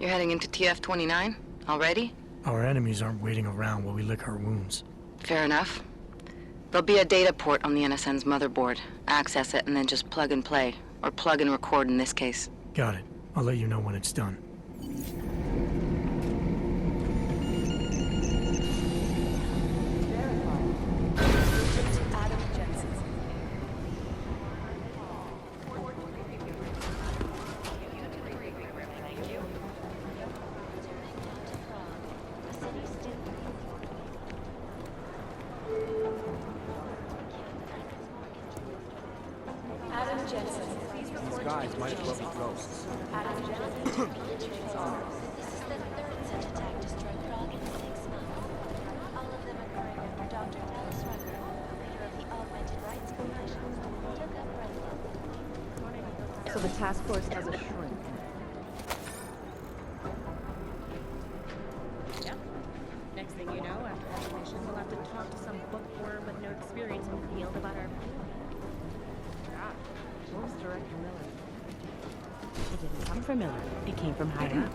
You're heading into TF-29? Already? Our enemies aren't waiting around while we lick our wounds. Fair enough. There'll be a data port on the NSN's motherboard. Access it and then just plug and play. Or plug and record in this case. Got it. I'll let you know when it's done. These guys might as well be ghosts. This is the third such attack destroyed Prague in 6 months. All of them occurring after Dr. Dallas Rucker, leader of the Augmented Rights Coalition, took up Brentwood. So the task force has a shrink. Yep. Next thing you know, after our mission, we'll have to talk to some bookworm with no experience in the field about our... What was Director Miller? It didn't come from Miller. It came from higher up.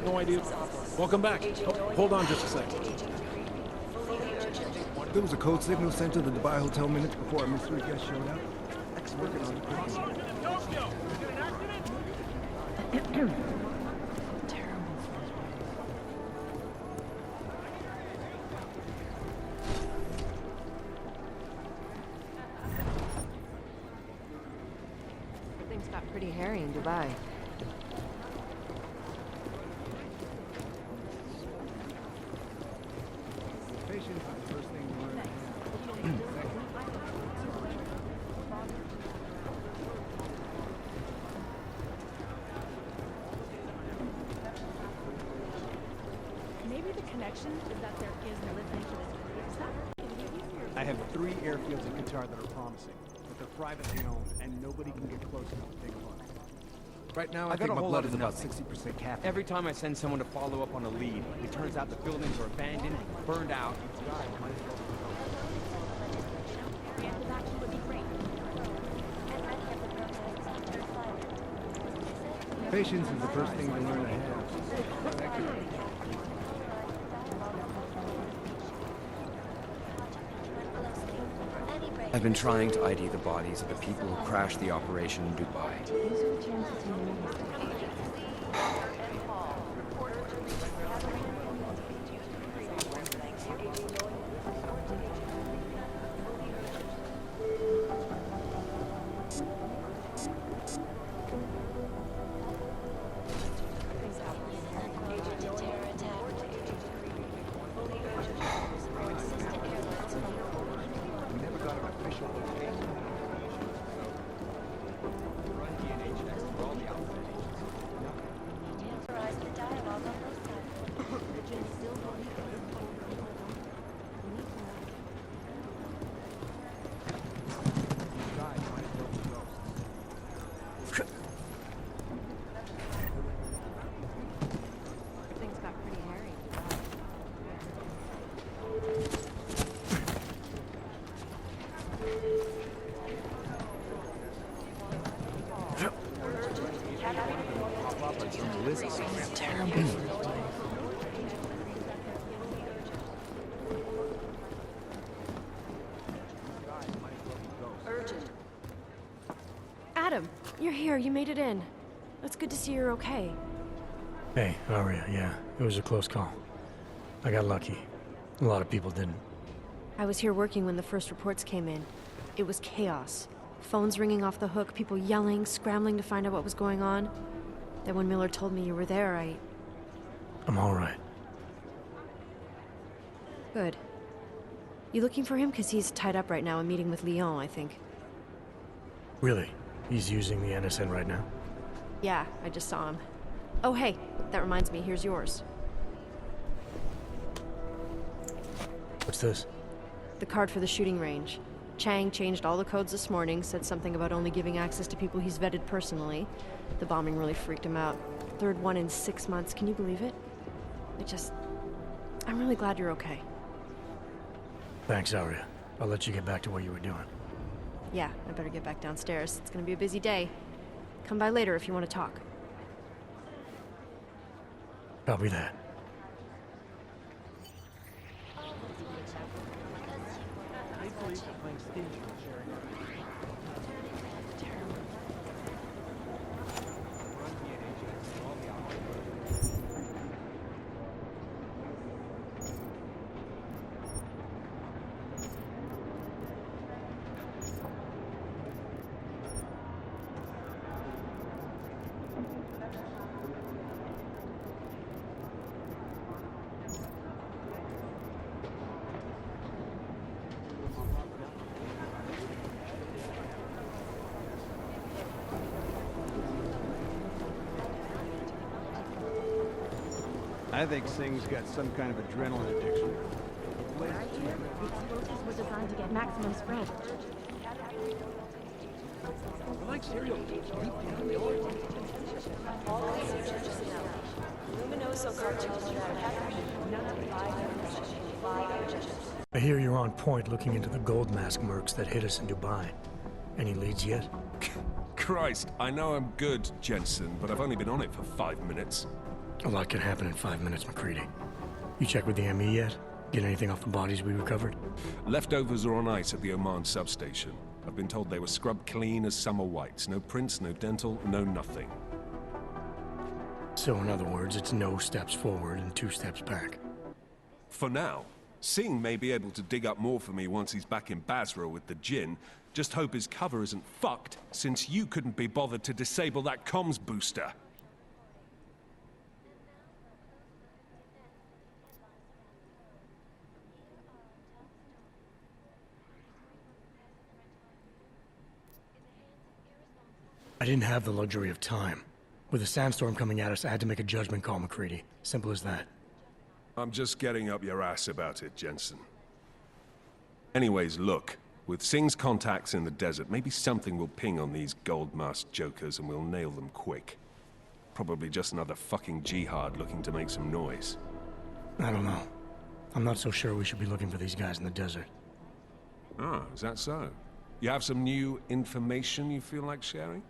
No idea. Welcome back. Hold on just a sec. There was a code signal sent to the Dubai Hotel minutes before our mystery guest showed up. X working on it. Things got pretty hairy in Dubai. Patience is the first thing to learn. Maybe the connection is that there is no listening to this stuff. I have 3 airfields in Qatar that are promising, but they're privately owned, and nobody can get close enough to take a look. Right now, I got think a my whole blood lot is of about nothing. 60% caffeine. Every time I send someone to follow up on a lead, it turns out the buildings are abandoned, burned out. Preemptive action would be great. Patience is the first thing to learn to have. I've been trying to ID the bodies of the people who crashed the operation in Dubai. We never got an official location. Run DNA checks for all the outfit agents. Terrible. Adam, you're here. You made it in. It's good to see you're okay. Hey, Aria, yeah, it was a close call. I got lucky. A lot of people didn't. I was here working when the first reports came in. It was chaos. Phones ringing off the hook, people yelling, scrambling to find out what was going on. Then when Miller told me you were there, I'm all right. Good. You looking for him? Because he's tied up right now, and meeting with Leon, I think. Really? He's using the NSN right now? Yeah, I just saw him. Oh, hey, that reminds me, here's yours. What's this? The card for the shooting range. Chang changed all the codes this morning, said something about only giving access to people he's vetted personally. The bombing really freaked him out. Third one in 6 months, can you believe it? I'm really glad you're okay. Thanks, Aria. I'll let you get back to what you were doing. Yeah, I better get back downstairs. It's gonna be a busy day. Come by later if you want to talk. Copy that. I think Singh's got some kind of adrenaline addiction. The explosives were designed to get maximum spread. Like cereal. I hear you're on point looking into the gold mask mercs that hit us in Dubai. Any leads yet? Christ, I know I'm good, Jensen, but I've only been on it for 5 minutes. A lot can happen in 5 minutes, McCready. You checked with the ME yet? Get anything off the bodies we recovered? Leftovers are on ice at the Oman substation. I've been told they were scrubbed clean as summer whites. No prints, no dental, no nothing. So in other words, it's no steps forward and 2 steps back. For now. Singh may be able to dig up more for me once he's back in Basra with the Jinn. Just hope his cover isn't fucked, since you couldn't be bothered to disable that comms booster. I didn't have the luxury of time. With a sandstorm coming at us, I had to make a judgment call, McCready. Simple as that. I'm just getting up your ass about it, Jensen. Anyways, look. With Singh's contacts in the desert, maybe something will ping on these gold-masked jokers and we'll nail them quick. Probably just another fucking jihad looking to make some noise. I don't know. I'm not so sure we should be looking for these guys in the desert. Ah, is that so? You have some new information you feel like sharing?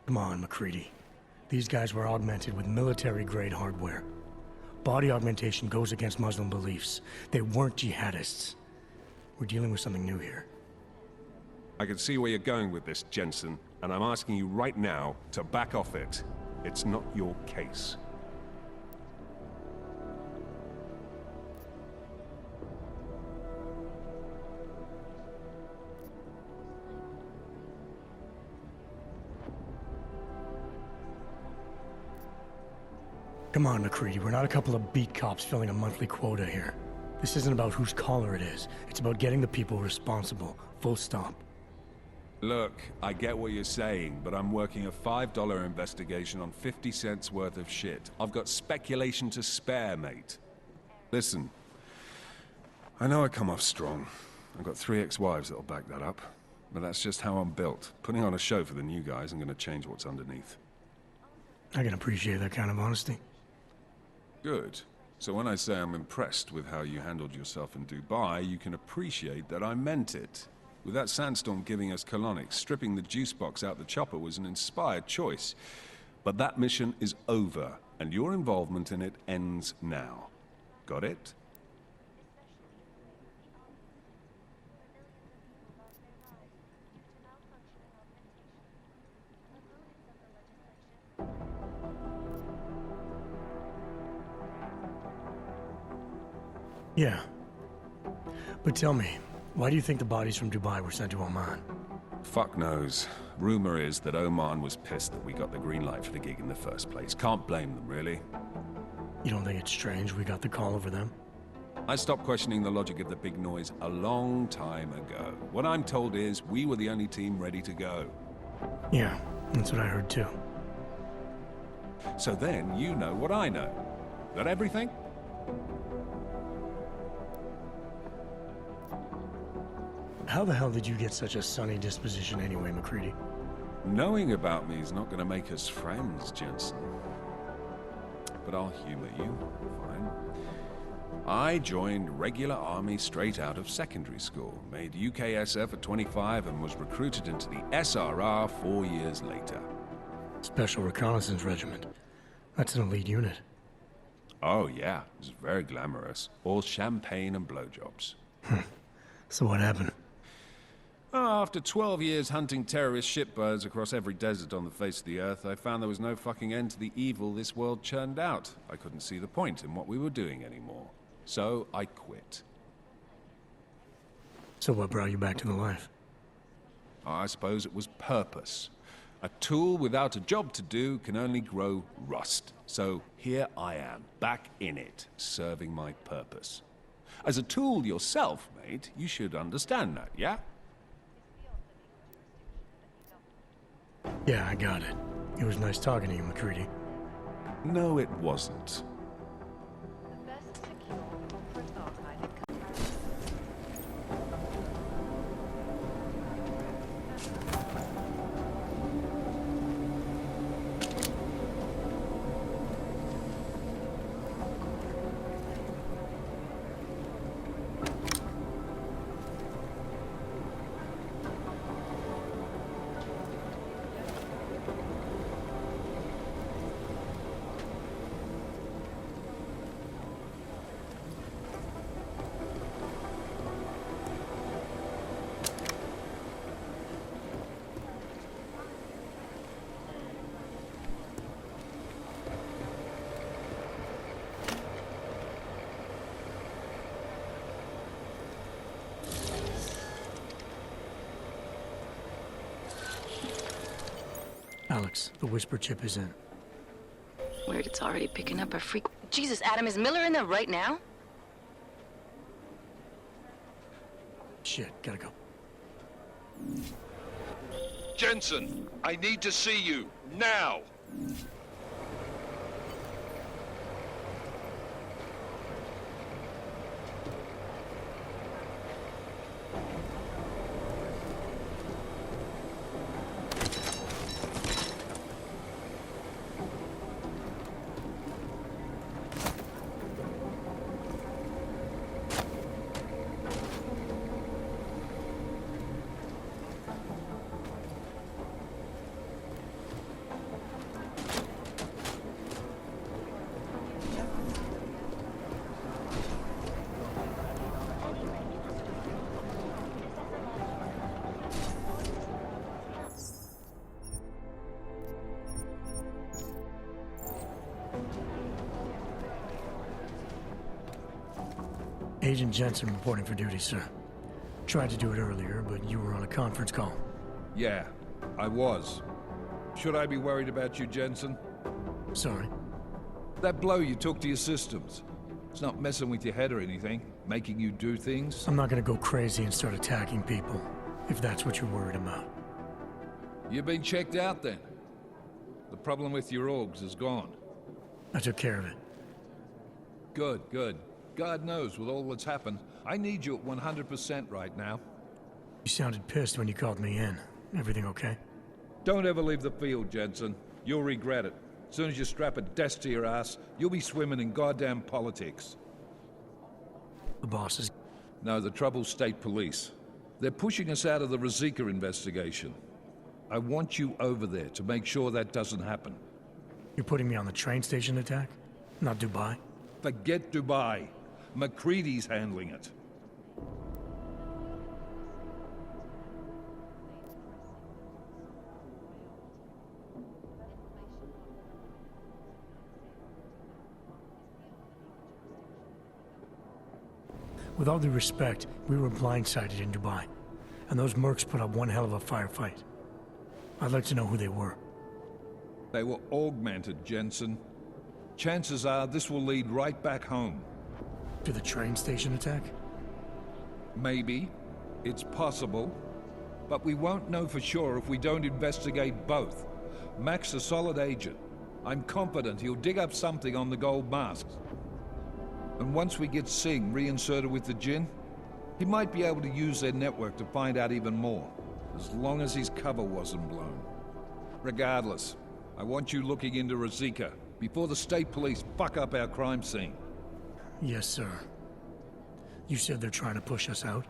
Come on, McCready. These guys were augmented with military-grade hardware. Body augmentation goes against Muslim beliefs. They weren't jihadists. We're dealing with something new here. I can see where you're going with this, Jensen, and I'm asking you right now to back off it. It's not your case. Come on, McCready. We're not a couple of beat cops filling a monthly quota here. This isn't about whose collar it is. It's about getting the people responsible. Full stop. Look, I get what you're saying, but I'm working a $5 investigation on 50 cents worth of shit. I've got speculation to spare, mate. Listen, I know I come off strong. I've got 3 ex-wives that'll back that up. But that's just how I'm built. Putting on a show for the new guys isn't gonna change what's underneath. I can appreciate that kind of honesty. Good. So when I say I'm impressed with how you handled yourself in Dubai, you can appreciate that I meant it. With that sandstorm giving us colonics, stripping the juice box out the chopper was an inspired choice. But that mission is over, And your involvement in it ends now. Got it? Yeah. But tell me, why do you think the bodies from Dubai were sent to Oman? Fuck knows. Rumor is that Oman was pissed that we got the green light for the gig in the first place. Can't blame them, really. You don't think it's strange we got the call over them? I stopped questioning the logic of the big noise a long time ago. What I'm told is we were the only team ready to go. Yeah, that's what I heard too. So then you know what I know. That everything? How the hell did you get such a sunny disposition anyway, McCready? Knowing about me is not going to make us friends, Jensen. But I'll humor you. Fine. I joined regular army straight out of secondary school, made UKSF at 25 and was recruited into the SRR 4 years later. Special Reconnaissance Regiment. That's an elite unit. Oh yeah, it was very glamorous. All champagne and blowjobs. So what happened? After 12 years hunting terrorist shitbirds across every desert on the face of the earth, I found there was no fucking end to the evil this world churned out. I couldn't see the point in what we were doing anymore. So I quit. So what brought you back to the life? I suppose it was purpose. A tool without a job to do can only grow rust. So here I am, back in it, serving my purpose. As a tool yourself, mate, you should understand that, yeah? Yeah, I got it. It was nice talking to you, McCready. No, it wasn't. Alex, the whisper chip is in. Weird, it's already picking up a freak. Jesus, Adam, is Miller in there right now? Shit, gotta go. Jensen, I need to see you, now! Agent Jensen reporting for duty, sir. Tried to do it earlier, but you were on a conference call. Yeah, I was. Should I be worried about you, Jensen? Sorry. That blow you took to your systems. It's not messing with your head or anything, making you do things. I'm not gonna go crazy and start attacking people, if that's what you're worried about. You've been checked out then. The problem with your orgs is gone. I took care of it. Good, good. God knows, with all that's happened, I need you at 100% right now. You sounded pissed when you called me in. Everything okay? Don't ever leave the field, Jensen. You'll regret it. As soon as you strap a desk to your ass, you'll be swimming in goddamn politics. The boss is... No, the trouble's state police. They're pushing us out of the Rosika investigation. I want you over there to make sure that doesn't happen. You're putting me on the train station attack? Not Dubai? Forget Dubai. McCready's handling it. With all due respect, we were blindsided in Dubai, and those mercs put up one hell of a firefight. I'd like to know who they were. They were augmented, Jensen. Chances are this will lead right back home. To the train station attack? Maybe. It's possible. But we won't know for sure if we don't investigate both. Mac's a solid agent. I'm confident he'll dig up something on the gold masks. And once we get Singh reinserted with the Jinn, he might be able to use their network to find out even more, as long as his cover wasn't blown. Regardless, I want you looking into Rosika before the state police fuck up our crime scene. Yes, sir. You said they're trying to push us out?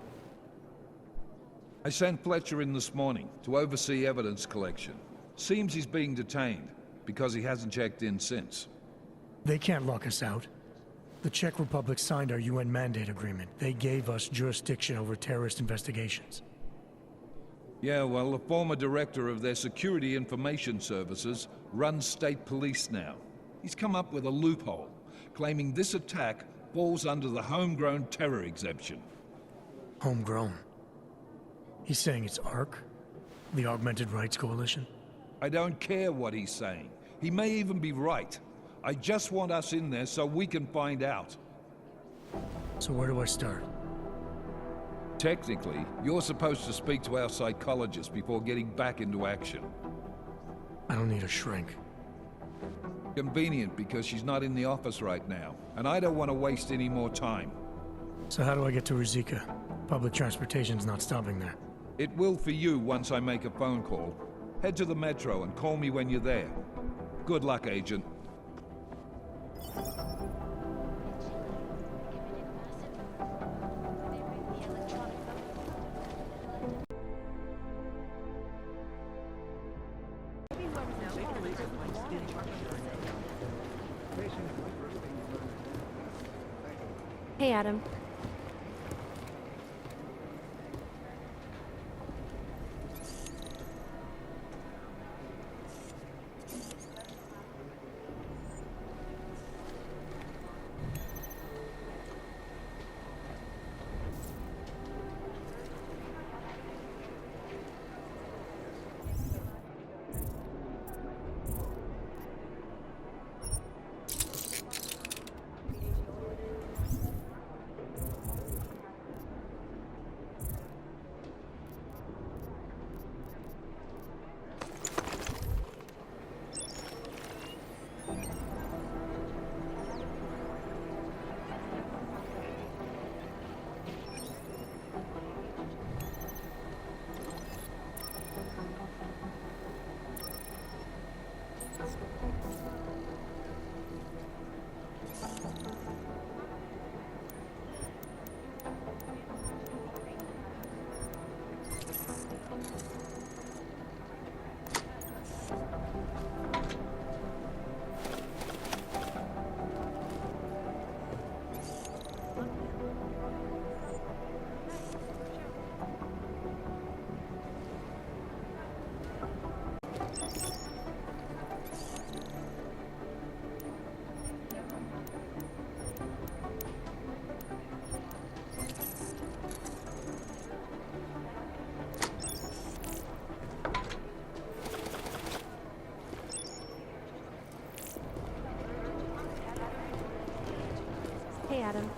I sent Fletcher in this morning to oversee evidence collection. Seems he's being detained, because he hasn't checked in since. They can't lock us out. The Czech Republic signed our UN mandate agreement. They gave us jurisdiction over terrorist investigations. Yeah, well, the former director of their security information services runs state police now. He's come up with a loophole, claiming this attack falls under the homegrown terror exemption. Homegrown? He's saying it's ARC? The Augmented Rights Coalition? I don't care what he's saying. He may even be right. I just want us in there so we can find out. So where do I start? Technically, you're supposed to speak to our psychologist before getting back into action. I don't need a shrink. Convenient because she's not in the office right now, and I don't want to waste any more time. So how do I get to Rosika? Public transportation's not stopping there. It will for you once I make a phone call. Head to the metro and call me when you're there. Good luck, Agent. Hey, Adam. Hey, Adam.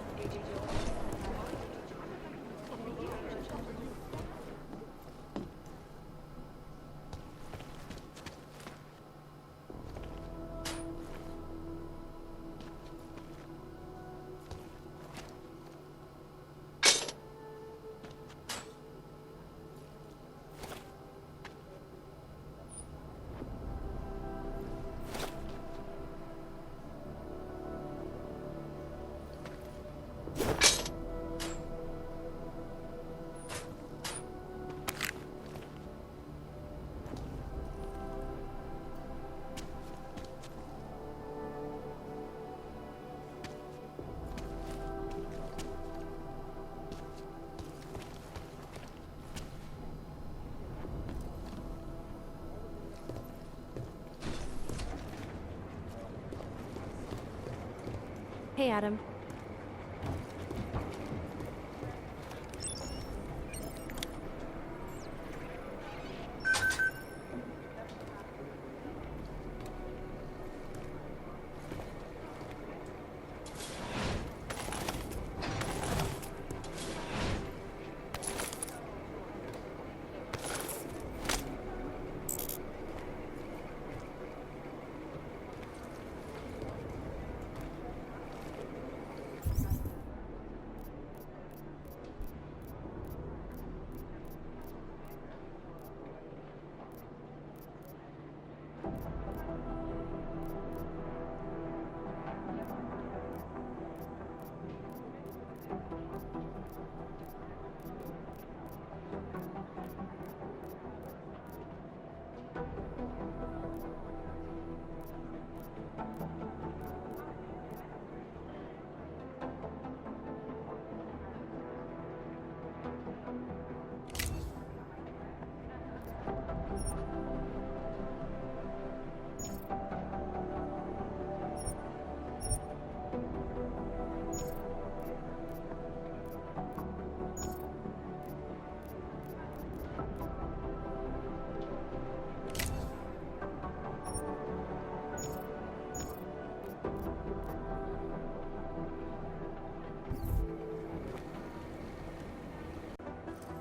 Hey, Adam.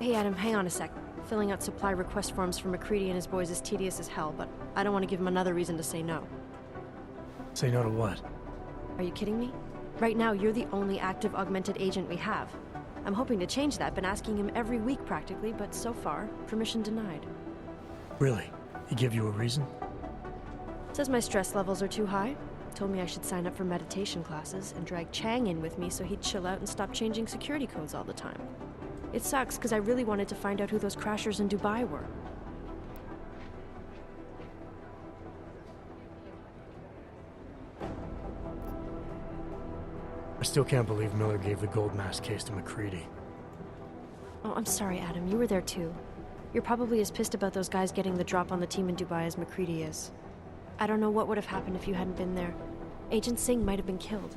Hey, Adam, hang on a sec. Filling out supply request forms for McCready and his boys is tedious as hell, but I don't want to give him another reason to say no. Say no to what? Are you kidding me? Right now, you're the only active augmented agent we have. I'm hoping to change that, been asking him every week practically, but so far, permission denied. Really? He give you a reason? Says my stress levels are too high. Told me I should sign up for meditation classes and drag Chang in with me so he'd chill out and stop changing security codes all the time. It sucks because I really wanted to find out who those crashers in Dubai were. I still can't believe Miller gave the gold mask case to McCready. Oh, I'm sorry, Adam. You were there too. You're probably as pissed about those guys getting the drop on the team in Dubai as McCready is. I don't know what would have happened if you hadn't been there. Agent Singh might have been killed.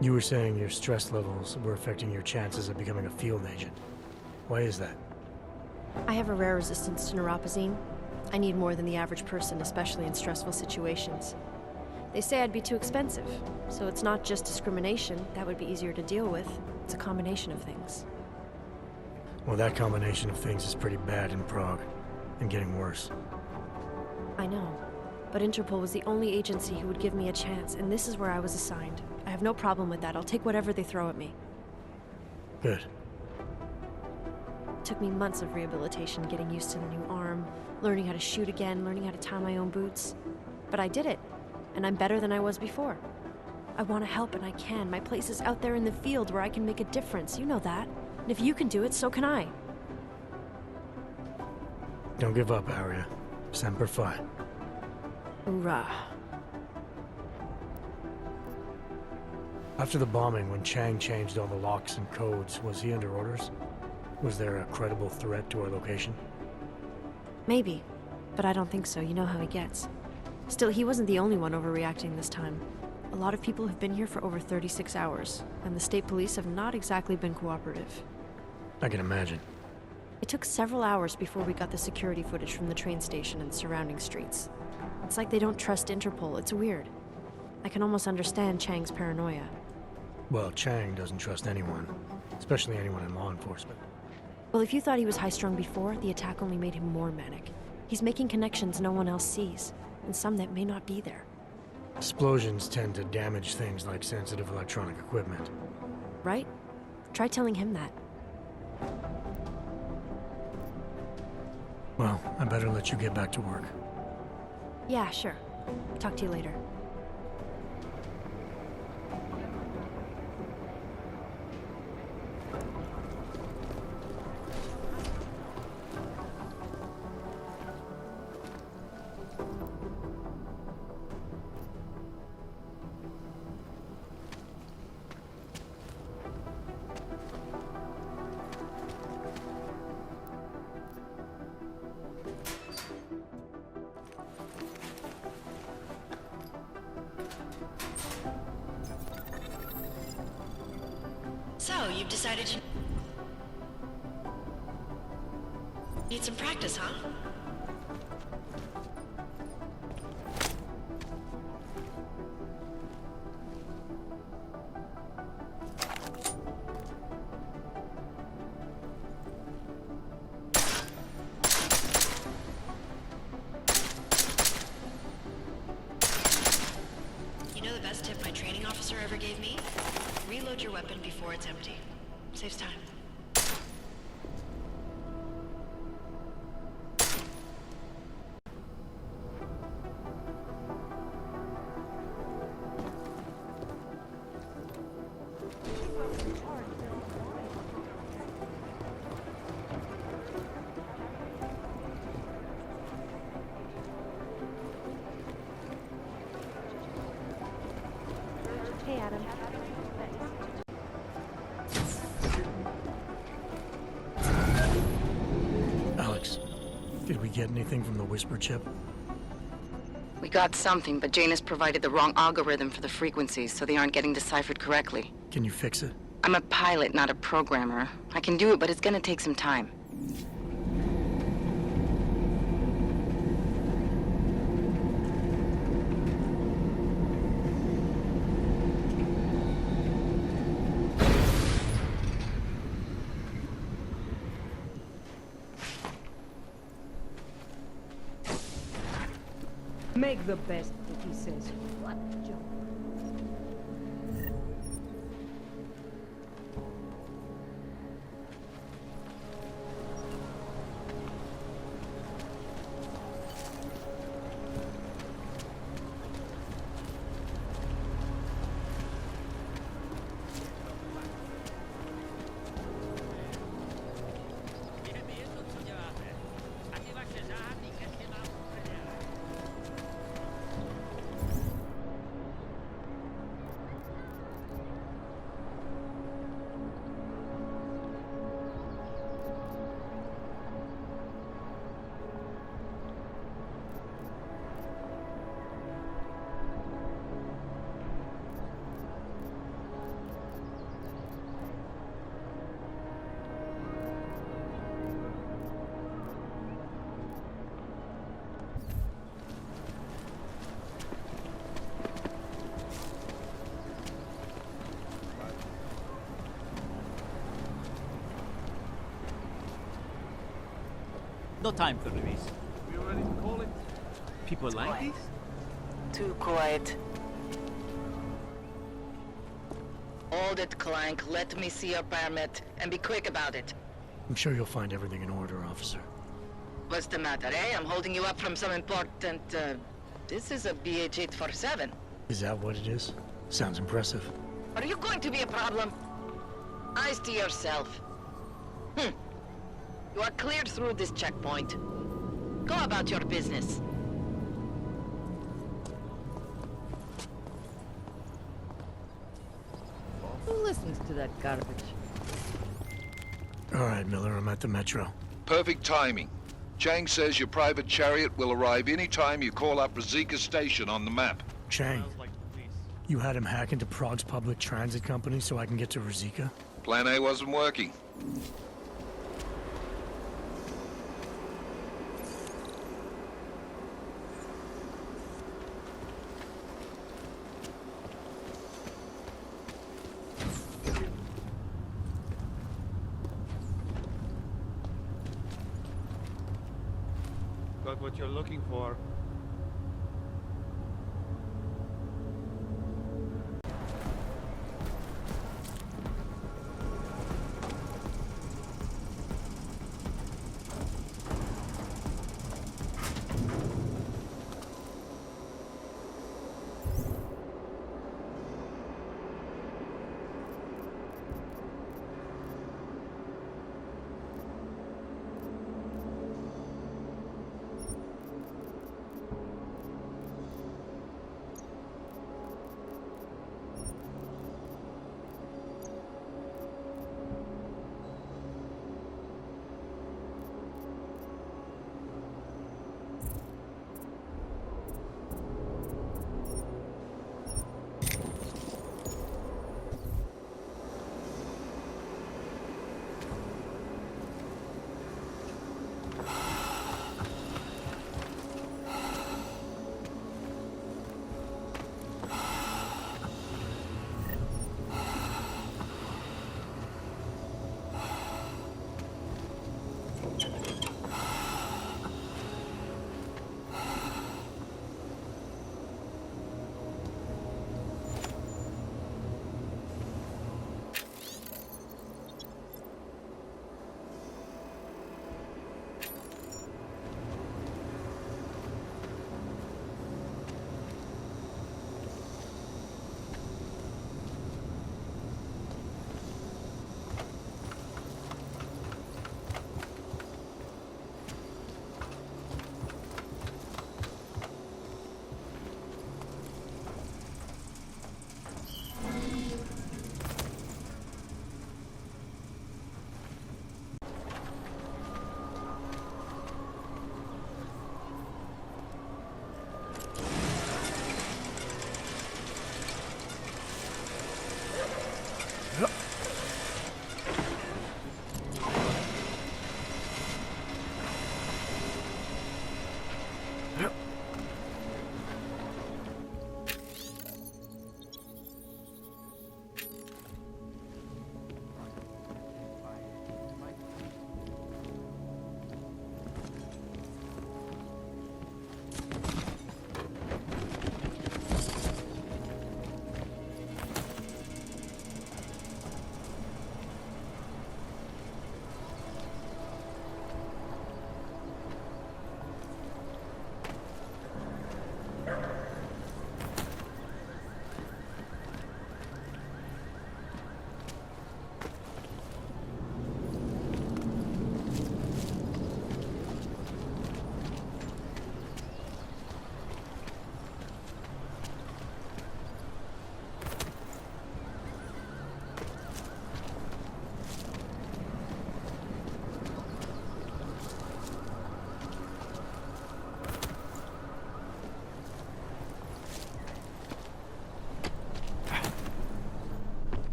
You were saying your stress levels were affecting your chances of becoming a field agent. Why is that? I have a rare resistance to neuropazine. I need more than the average person, especially in stressful situations. They say I'd be too expensive, so it's not just discrimination. That would be easier to deal with. It's a combination of things. Well, that combination of things is pretty bad in Prague, and getting worse. I know, but Interpol was the only agency who would give me a chance, and this is where I was assigned. I have no problem with that. I'll take whatever they throw at me. Good. It took me months of rehabilitation, getting used to the new arm, learning how to shoot again, learning how to tie my own boots. But I did it, and I'm better than I was before. I want to help, and I can. My place is out there in the field where I can make a difference. You know that. And if you can do it, so can I. Don't give up, Arya. Semper Fi. Hoorah. After the bombing, when Chang changed all the locks and codes, was he under orders? Was there a credible threat to our location? Maybe, but I don't think so. You know how he gets. Still, he wasn't the only one overreacting this time. A lot of people have been here for over 36 hours, and the state police have not exactly been cooperative. I can imagine. It took several hours before we got the security footage from the train station and surrounding streets. It's like they don't trust Interpol. It's weird. I can almost understand Chang's paranoia. Well, Chang doesn't trust anyone, especially anyone in law enforcement. Well, if you thought he was high-strung before, the attack only made him more manic. He's making connections no one else sees, and some that may not be there. Explosions tend to damage things like sensitive electronic equipment. Right? Try telling him that. Well, I better let you get back to work. Yeah, sure. Talk to you later. you've decided you need some practice, huh? You know the best tip my training officer ever gave me? Reload your weapon before it's empty. Saves time. Hey, Adam. Alex, did we get anything from the Whisper chip? We got something, but Janus provided the wrong algorithm for the frequencies, so they aren't getting deciphered correctly. Can you fix it? I'm a pilot, not a programmer. I can do it, but it's gonna take some time. Make the best that he says. What joke. No time for release. We ready to call it? People like this? Too quiet. Hold it, Clank. Let me see your permit, and be quick about it. I'm sure you'll find everything in order, officer. What's the matter, eh? I'm holding you up from some important, This is a BH-847. Is that what it is? Sounds impressive. Are you going to be a problem? Eyes to yourself. You are cleared through this checkpoint. Go about your business. Who listens to that garbage? All right, Miller, I'm at the Metro. Perfect timing. Chang says your private chariot will arrive any time you call up Rizika Station on the map. Chang, you had him hack into Prague's public transit company so I can get to Rizika? Plan A wasn't working. Got what you're looking for.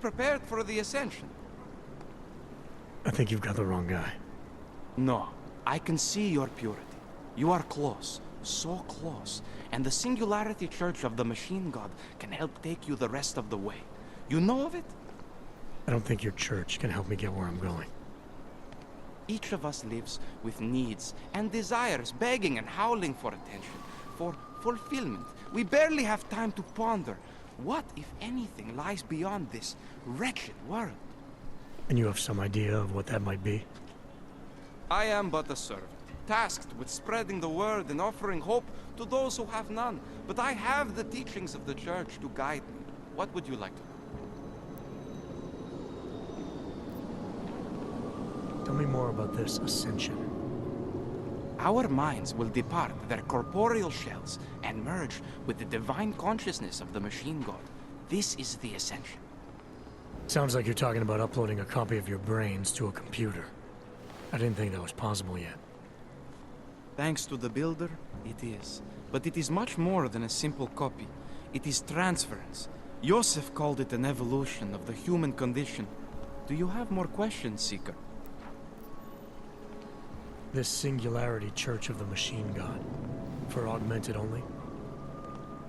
prepared for the ascension? I think you've got the wrong guy. No, I can see your purity. You are close, so close, and the Singularity Church of the Machine God can help take you the rest of the way. You know of it? I don't think your church can help me get where I'm going. Each of us lives with needs and desires, begging and howling for attention, for fulfillment. We barely have time to ponder what, if anything, lies beyond this wretched world. And you have some idea of what that might be? I am but a servant, tasked with spreading the word and offering hope to those who have none. But I have the teachings of the church to guide me. What would you like to know? Tell me more about this ascension. Our minds will depart their corporeal shells and merge with the divine consciousness of the Machine God. This is the ascension. Sounds like you're talking about uploading a copy of your brains to a computer. I didn't think that was possible yet. Thanks to the Builder, it is. But it is much more than a simple copy. It is transference. Joseph called it an evolution of the human condition. Do you have more questions, Seeker? This Singularity Church of the Machine God. For augmented only?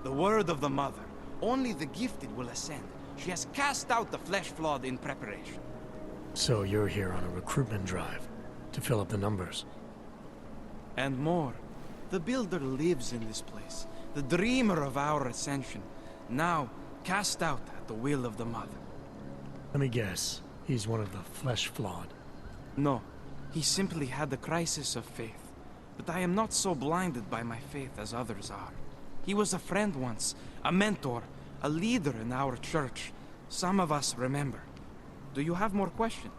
The word of the Mother. Only the gifted will ascend. She has cast out the flesh-flawed in preparation. So you're here on a recruitment drive to fill up the numbers. And more. The Builder lives in this place. The dreamer of our ascension. Now, cast out at the will of the Mother. Let me guess. He's one of the flesh-flawed. No. He simply had a crisis of faith. But I am not so blinded by my faith as others are. He was a friend once, a mentor, a leader in our church. Some of us remember. Do you have more questions?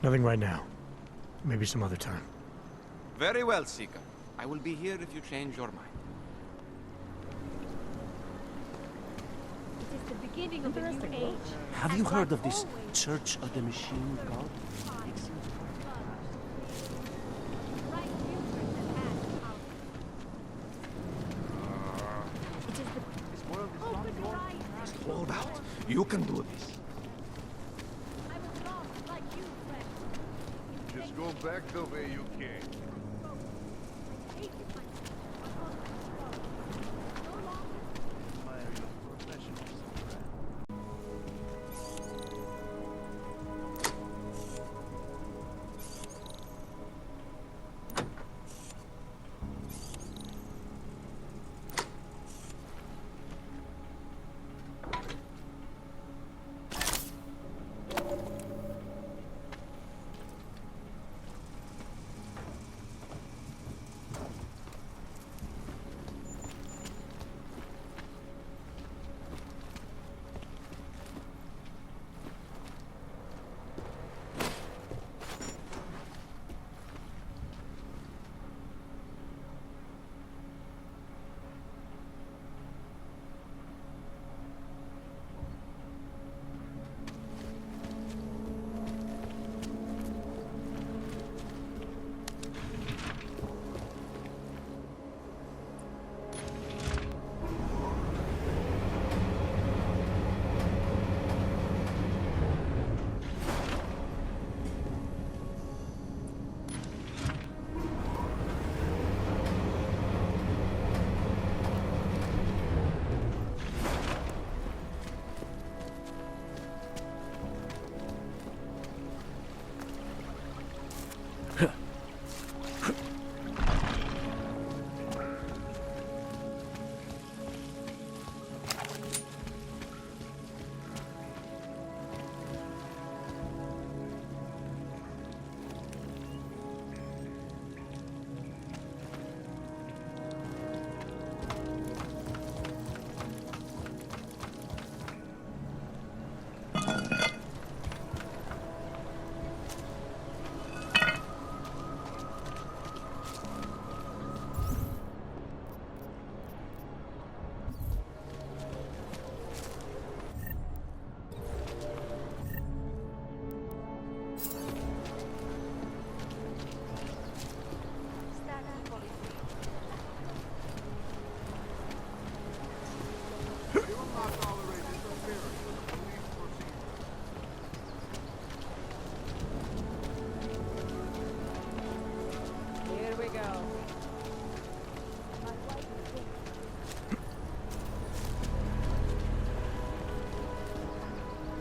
Nothing right now. Maybe some other time. Very well, Seeker. I will be here if you change your mind. It is the beginning of a new age. Have you heard of this Church of the Machine God? Just hold out. You can do this. Just go back the way you came.